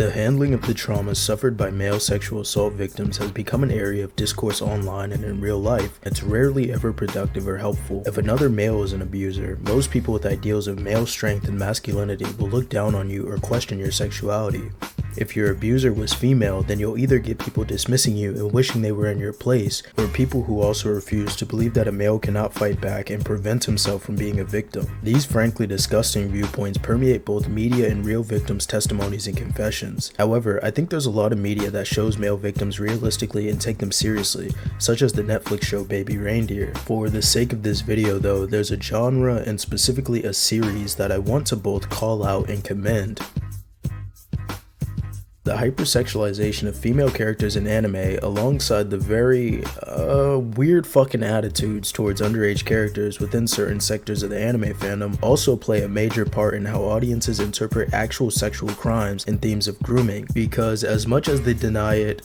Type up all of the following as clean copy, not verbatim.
The handling of the trauma suffered by male sexual assault victims has become an area of discourse online and in real life. It's rarely ever productive or helpful. If another male is an abuser, most people with ideals of male strength and masculinity will look down on you or question your sexuality. If your abuser was female, then you'll either get people dismissing you and wishing they were in your place, or people who also refuse to believe that a male cannot fight back and prevent himself from being a victim. These frankly disgusting viewpoints permeate both media and real victims' testimonies and confessions. However, I think there's a lot of media that shows male victims realistically and take them seriously, such as the Netflix show Baby Reindeer. For the sake of this video though, there's a genre and specifically a series that I want to both call out and commend. The hypersexualization of female characters in anime, alongside the very weird fucking attitudes towards underage characters within certain sectors of the anime fandom, also play a major part in how audiences interpret actual sexual crimes and themes of grooming. Because as much as they deny it,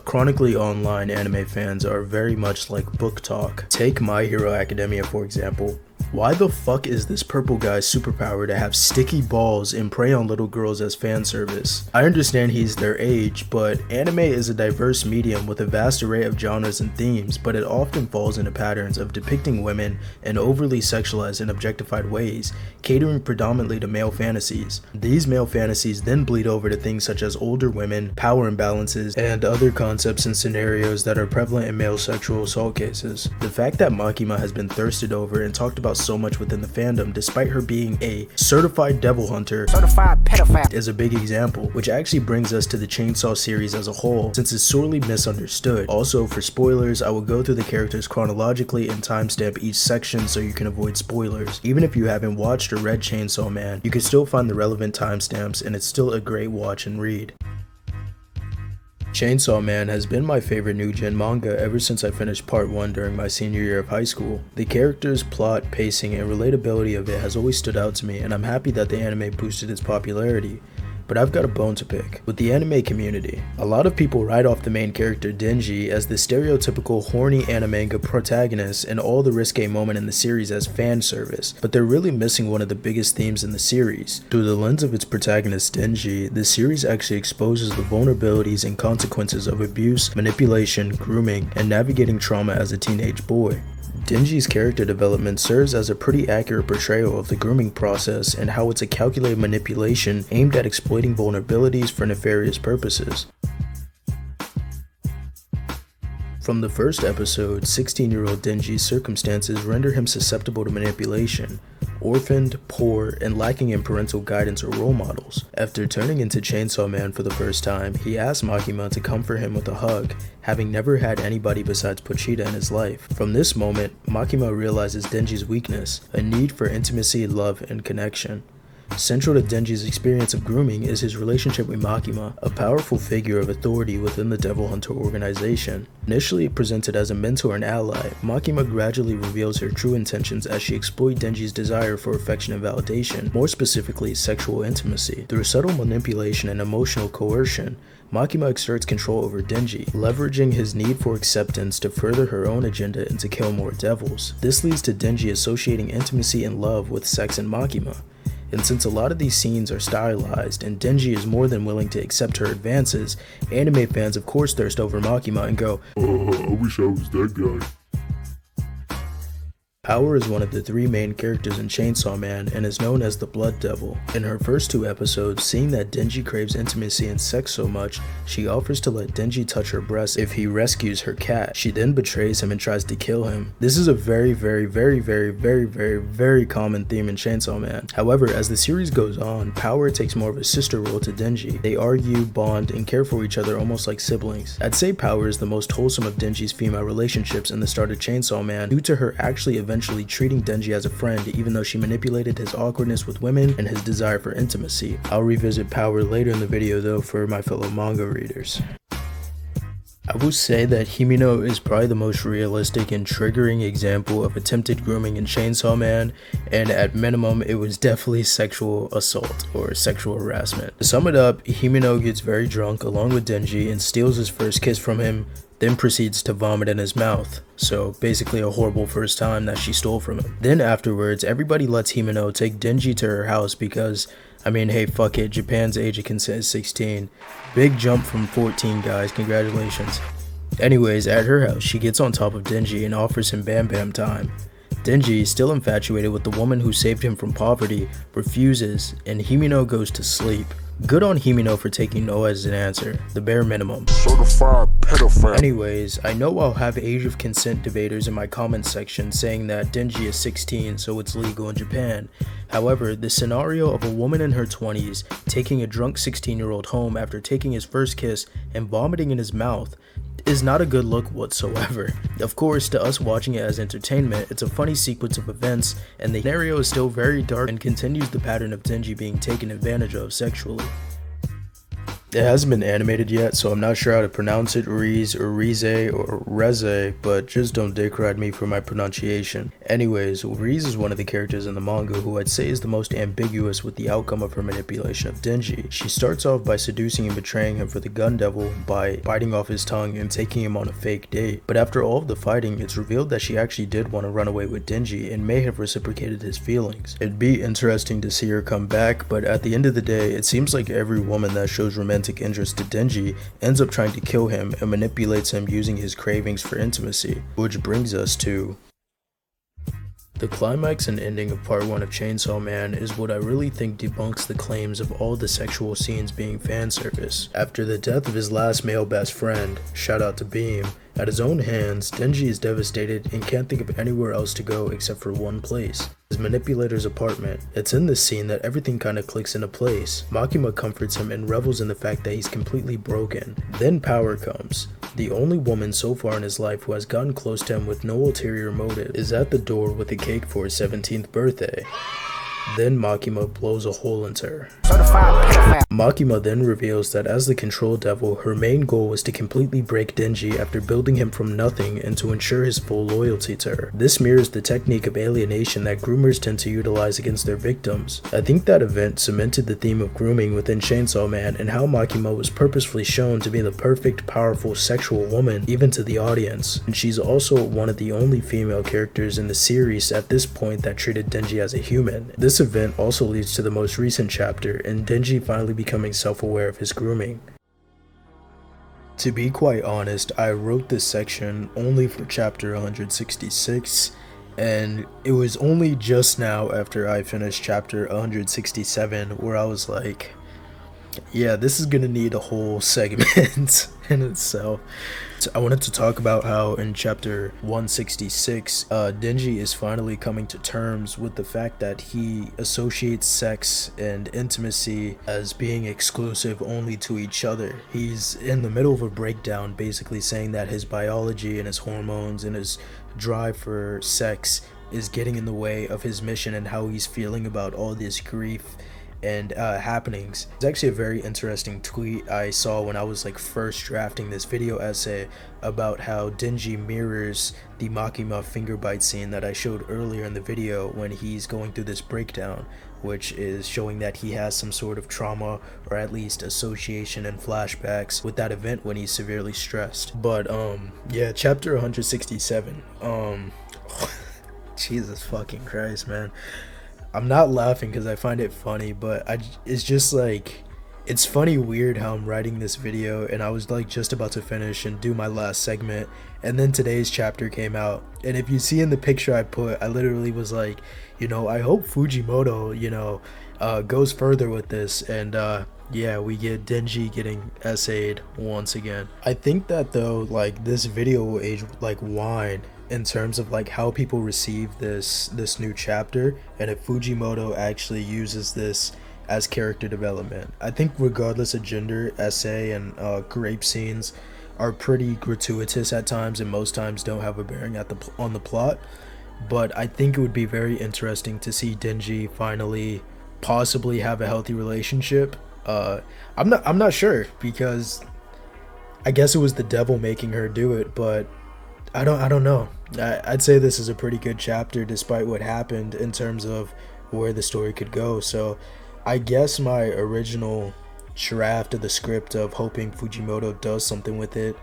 chronically online anime fans are very much like book talk. Take My Hero Academia for example. Why the fuck is this purple guy's superpower to have sticky balls and prey on little girls as fan service? I understand he's their age, but anime is a diverse medium with a vast array of genres and themes, but it often falls into patterns of depicting women in overly sexualized and objectified ways, catering predominantly to male fantasies. These male fantasies then bleed over to things such as older women, power imbalances, and other concepts and scenarios that are prevalent in male sexual assault cases. The fact that Makima has been thirsted over and talked about so much within the fandom, despite her being a certified devil hunter, is a big example, which actually brings us to the Chainsaw series as a whole, since it's sorely misunderstood. Also, for spoilers, I will go through the characters chronologically and timestamp each section so you can avoid spoilers. Even if you haven't watched or read Chainsaw Man, you can still find the relevant timestamps and it's still a great watch and read. Chainsaw Man has been my favorite new gen manga ever since I finished part 1 during my senior year of high school. The characters, plot, pacing, and relatability of it has always stood out to me, and I'm happy that the anime boosted its popularity. But I've got a bone to pick with the anime community. A lot of people write off the main character Denji as the stereotypical horny anime protagonist and all the risque moment in the series as fan service, but they're really missing one of the biggest themes in the series. Through the lens of its protagonist Denji, the series actually exposes the vulnerabilities and consequences of abuse, manipulation, grooming, and navigating trauma as a teenage boy. Denji's character development serves as a pretty accurate portrayal of the grooming process and how it's a calculated manipulation aimed at exploiting vulnerabilities for nefarious purposes. From the first episode, 16-year-old Denji's circumstances render him susceptible to manipulation. Orphaned, poor, and lacking in parental guidance or role models. After turning into Chainsaw Man for the first time, he asks Makima to comfort him with a hug, having never had anybody besides Pochita in his life. From this moment, Makima realizes Denji's weakness, a need for intimacy, love, and connection. Central to Denji's experience of grooming is his relationship with Makima, a powerful figure of authority within the Devil Hunter organization. Initially presented as a mentor and ally, Makima gradually reveals her true intentions as she exploits Denji's desire for affection and validation, more specifically sexual intimacy. Through subtle manipulation and emotional coercion, Makima exerts control over Denji, leveraging his need for acceptance to further her own agenda and to kill more devils. This leads to Denji associating intimacy and love with sex and Makima. And since a lot of these scenes are stylized and Denji is more than willing to accept her advances, anime fans of course thirst over Makima and go, I wish I was that guy. Power is one of the 3 main characters in Chainsaw Man and is known as the Blood Devil. In her first 2 episodes, seeing that Denji craves intimacy and sex so much, she offers to let Denji touch her breast if he rescues her cat. She then betrays him and tries to kill him. This is a very common theme in Chainsaw Man. However, as the series goes on, Power takes more of a sister role to Denji. They argue, bond, and care for each other almost like siblings. I'd say Power is the most wholesome of Denji's female relationships in the start of Chainsaw Man due to her actually eventually treating Denji as a friend even though she manipulated his awkwardness with women and his desire for intimacy. I'll revisit Power later in the video though for my fellow manga readers. I will say that Himeno is probably the most realistic and triggering example of attempted grooming in Chainsaw Man, and at minimum it was definitely sexual assault or sexual harassment. To sum it up, Himeno gets very drunk along with Denji and steals his first kiss from him, then proceeds to vomit in his mouth. So basically a horrible first time that she stole from him. Then afterwards, everybody lets Himeno take Denji to her house because I mean, hey, fuck it, Japan's age of consent is 16. Big jump from 14, guys, congratulations. Anyways, at her house, she gets on top of Denji and offers him Bam Bam time. Denji, still infatuated with the woman who saved him from poverty, refuses, and Himeno goes to sleep. Good on Himeno for taking no as an answer, the bare minimum. Certified pedophile. Anyways, I know I'll have age of consent debaters in my comments section saying that Denji is 16 so it's legal in Japan. However, the scenario of a woman in her 20s taking a drunk 16-year-old home after taking his first kiss and vomiting in his mouth is not a good look whatsoever. Of course, to us watching it as entertainment, it's a funny sequence of events, and the scenario is still very dark and continues the pattern of Denji being taken advantage of sexually. It hasn't been animated yet, so I'm not sure how to pronounce it, Reze or Reze or Reze, but just don't dick ride me for my pronunciation. Anyways, Reze is one of the characters in the manga who I'd say is the most ambiguous with the outcome of her manipulation of Denji. She starts off by seducing and betraying him for the gun devil by biting off his tongue and taking him on a fake date. But after all of the fighting, it's revealed that she actually did want to run away with Denji and may have reciprocated his feelings. It'd be interesting to see her come back, but at the end of the day, it seems like every woman that shows romantic interest to Denji ends up trying to kill him and manipulates him using his cravings for intimacy. Which brings us to the climax and ending of part 1 of Chainsaw Man is what I really think debunks the claims of all the sexual scenes being fan service. After the death of his last male best friend, shout out to Beam, at his own hands, Denji is devastated and can't think of anywhere else to go except for one place. His manipulator's apartment. It's in this scene that everything kinda clicks into place. Makima comforts him and revels in the fact that he's completely broken. Then Power comes. The only woman so far in his life who has gotten close to him with no ulterior motive is at the door with a cake for his 17th birthday. Then Makima blows a hole into her. Makima then reveals that as the control devil, her main goal was to completely break Denji after building him from nothing and to ensure his full loyalty to her. This mirrors the technique of alienation that groomers tend to utilize against their victims. I think that event cemented the theme of grooming within Chainsaw Man and how Makima was purposefully shown to be the perfect, powerful, sexual woman even to the audience. And she's also one of the only female characters in the series at this point that treated Denji as a human. This event also leads to the most recent chapter and Denji finally becoming self-aware of his grooming. To be quite honest, I wrote this section only for chapter 166, and it was only just now after I finished chapter 167 where I was like, yeah, this is gonna need a whole segment in itself. So I wanted to talk about how in chapter 166, Denji is finally coming to terms with the fact that he associates sex and intimacy as being exclusive only to each other. He's in the middle of a breakdown, basically saying that his biology and his hormones and his drive for sex is getting in the way of his mission and how he's feeling about all this grief and happenings. It's actually a very interesting tweet I saw when I was like first drafting this video essay about how Denji mirrors the Makima finger bite scene that I showed earlier in the video when he's going through this breakdown, which is showing that he has some sort of trauma or at least association and flashbacks with that event when he's severely stressed. But yeah, chapter 167, Jesus fucking Christ, man. I'm not laughing because I find it funny, but it's just like, it's funny weird how I'm writing this video and I was like just about to finish and do my last segment, and then today's chapter came out, and if you see in the picture I put, I literally was like, you know, I hope Fujimoto, you know, goes further with this, and yeah, we get Denji getting essayed once again. I think that though, like, this video will age like wine in terms of like how people receive this new chapter, and if Fujimoto actually uses this as character development. I think regardless of gender, essay and grape scenes are pretty gratuitous at times and most times don't have a bearing on the plot, but I think it would be very interesting to see Denji finally possibly have a healthy relationship. I'm not sure, because I guess it was the devil making her do it, but I don't know. I'd say this is a pretty good chapter despite what happened in terms of where the story could go. So I guess my original draft of the script of hoping Fujimoto does something with it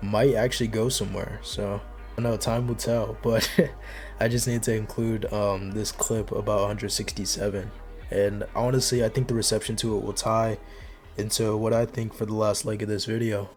might actually go somewhere. So I don't know, time will tell, but I just need to include this clip about 167. And honestly, I think the reception to it will tie into what I think for the last leg of this video.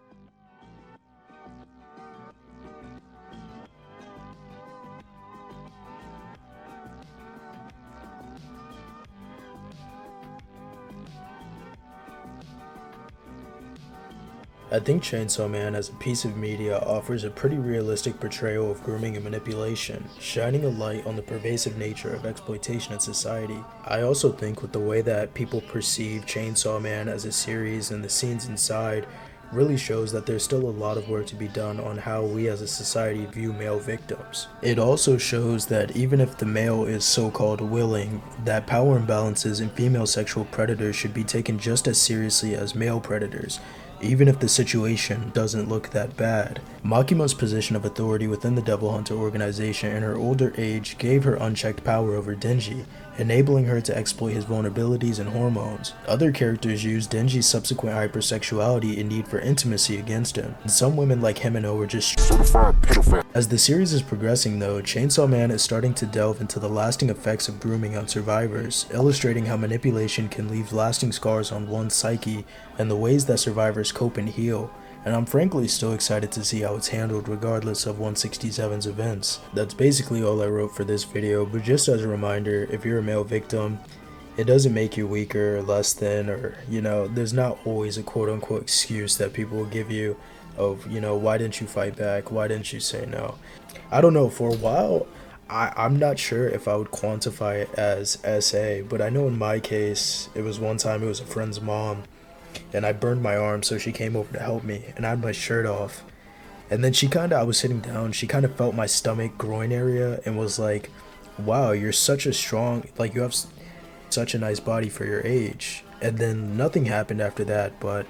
I think Chainsaw Man as a piece of media offers a pretty realistic portrayal of grooming and manipulation, shining a light on the pervasive nature of exploitation in society. I also think with the way that people perceive Chainsaw Man as a series and the scenes inside really shows that there's still a lot of work to be done on how we as a society view male victims. It also shows that even if the male is so-called willing, that power imbalances in female sexual predators should be taken just as seriously as male predators, even if the situation doesn't look that bad. Makima's position of authority within the Devil Hunter organization in her older age gave her unchecked power over Denji, enabling her to exploit his vulnerabilities and hormones. Other characters used Denji's subsequent hypersexuality and need for intimacy against him, and some women like Himeno were just certified pedophile. As the series is progressing though, Chainsaw Man is starting to delve into the lasting effects of grooming on survivors, illustrating how manipulation can leave lasting scars on one's psyche and the ways that survivors cope and heal. And I'm frankly still excited to see how it's handled regardless of 167's events. That's basically all I wrote for this video, but just as a reminder, if you're a male victim, it doesn't make you weaker or less than, or, there's not always a quote-unquote excuse that people will give you of, why didn't you fight back? Why didn't you say no? I don't know, for a while, I'm not sure if I would quantify it as SA, but I know in my case, it was one time it was a friend's mom, and I burned my arm, so she came over to help me, and I had my shirt off. And then I was sitting down, she kind of felt my stomach, groin area, and was like, wow, you're such a strong, you have such a nice body for your age. And then nothing happened after that, but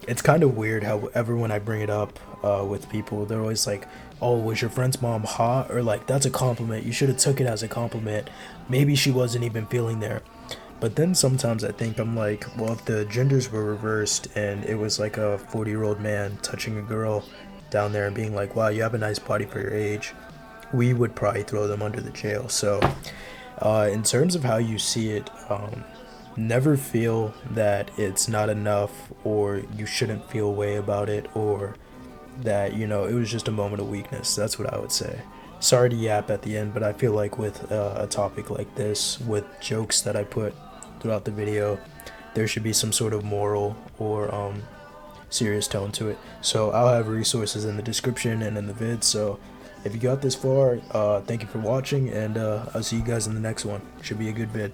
it's kind of weird how when I bring it up with people, they're always like, oh, was your friend's mom hot? Or that's a compliment, you should have took it as a compliment. Maybe she wasn't even feeling there. But then sometimes I think I'm like, well, if the genders were reversed and it was like a 40-year-old man touching a girl down there and being like, wow, you have a nice body for your age, we would probably throw them under the jail. So in terms of how you see it, never feel that it's not enough or you shouldn't feel a way about it, or that, it was just a moment of weakness. That's what I would say. Sorry to yap at the end, but I feel like with a topic like this, with jokes that I put throughout the video, there should be some sort of moral or serious tone to it. So I'll have resources in the description and in the vid. So if you got this far, thank you for watching, and I'll see you guys in the next one. Should be a good vid.